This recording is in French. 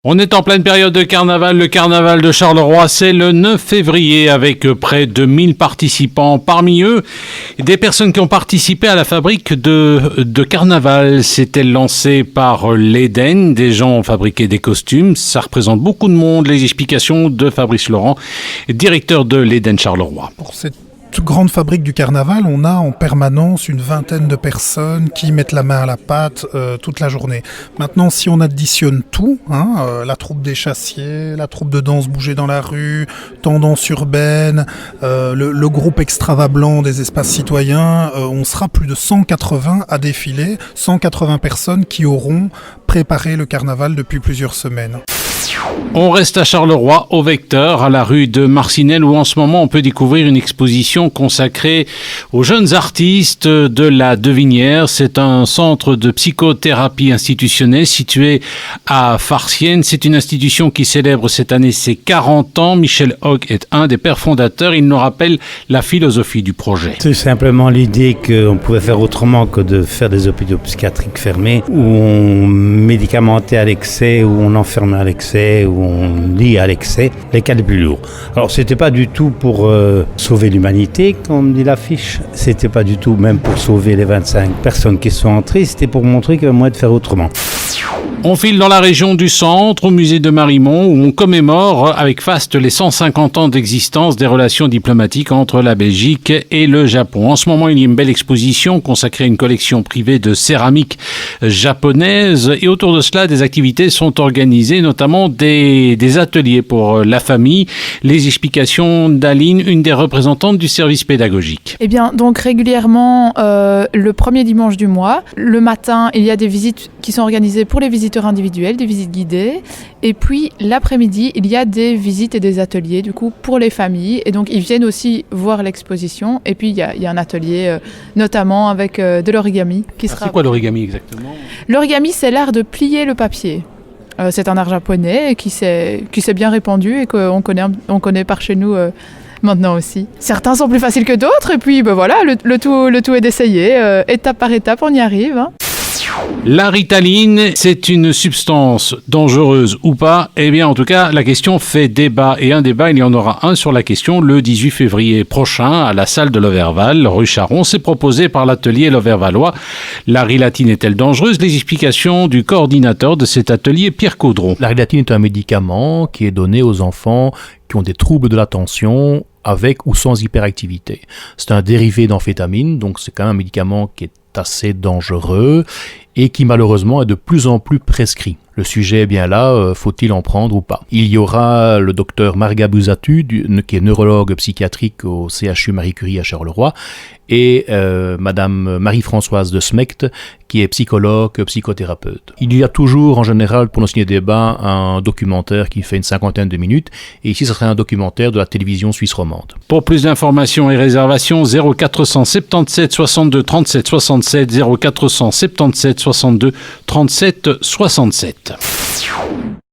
On est en pleine période de carnaval. Le carnaval de Charleroi, c'est le 9 février avec près de 1000 participants. Parmi eux, des personnes qui ont participé à la fabrique de carnaval. C'était lancé par l'Eden. Des gens ont fabriqué des costumes. Ça représente beaucoup de monde. Les explications de Fabrice Laurent, directeur de l'Eden Charleroi. Pour cette grande fabrique du carnaval, on a en permanence une vingtaine de personnes qui mettent la main à la pâte toute la journée. Maintenant, si on additionne tout, la troupe des chassiers, la troupe de danse bouger dans la rue, tendance urbaine, le groupe Extrava Blanc des espaces citoyens, on sera plus de 180 à défiler, 180 personnes qui auront préparé le carnaval depuis plusieurs semaines. On reste à Charleroi, au Vecteur, à la rue de Marcinelle, où en ce moment on peut découvrir une exposition consacrée aux jeunes artistes de la Devinière. C'est un centre de psychothérapie institutionnelle situé à Farciennes. C'est une institution qui célèbre cette année ses 40 ans. Michel Hogg est un des pères fondateurs. Il nous rappelle la philosophie du projet. C'est simplement l'idée qu'on pouvait faire autrement que de faire des hôpitaux psychiatriques fermés, où on médicamentait à l'excès, où on enfermait à l'excès, où on lit à l'excès les cas les plus lourds. Alors c'était pas du tout pour sauver l'humanité, comme dit l'affiche, c'était pas du tout même pour sauver les 25 personnes qui sont entrées, c'était pour montrer qu'il y avait moyen de faire autrement. On file dans la région du centre, au musée de Marimont, où on commémore avec faste les 150 ans d'existence des relations diplomatiques entre la Belgique et le Japon. En ce moment, il y a une belle exposition consacrée à une collection privée de céramique japonaise. Et autour de cela, des activités sont organisées, notamment des ateliers pour la famille. Les explications d'Aline, une des représentantes du service pédagogique. Eh bien, donc régulièrement, le premier dimanche du mois, le matin, il y a des visites qui sont organisées pour les visiteurs individuels, des visites guidées. Et puis, l'après-midi, il y a des visites et des ateliers, du coup, pour les familles. Et donc, ils viennent aussi voir l'exposition. Et puis, il y a un atelier, notamment avec de l'origami. C'est quoi l'origami exactement ? L'origami, c'est l'art de plier le papier. C'est un art japonais qui s'est bien répandu et qu'on connaît par chez nous maintenant aussi. Certains sont plus faciles que d'autres. Et puis, voilà, le tout est d'essayer. Étape par étape, on y arrive. La Ritaline, c'est une substance dangereuse ou pas ? Eh bien, en tout cas, la question fait débat. Et un débat, il y en aura un sur la question le 18 février prochain à la salle de l'Overval, rue Charon. C'est proposé par l'atelier L'Overvalois. La Rilatine est-elle dangereuse ? Les explications du coordinateur de cet atelier, Pierre Caudron. La Rilatine est un médicament qui est donné aux enfants qui ont des troubles de l'attention avec ou sans hyperactivité. C'est un dérivé d'amphétamine, donc c'est quand même un médicament qui est assez dangereux et qui malheureusement est de plus en plus prescrit. Le sujet est bien là, faut-il en prendre ou pas ? Il y aura le docteur Marga Buzatu, qui est neurologue psychiatrique au CHU Marie Curie à Charleroi, et Madame Marie-Françoise de Smecht, qui est psychologue, psychothérapeute. Il y a toujours, en général, pour nos signer débat, un documentaire qui fait une 50aine de minutes, et ici, ce serait un documentaire de la télévision suisse romande. Pour plus d'informations et réservations, 0477 62 37 67, 0477 62 37 67.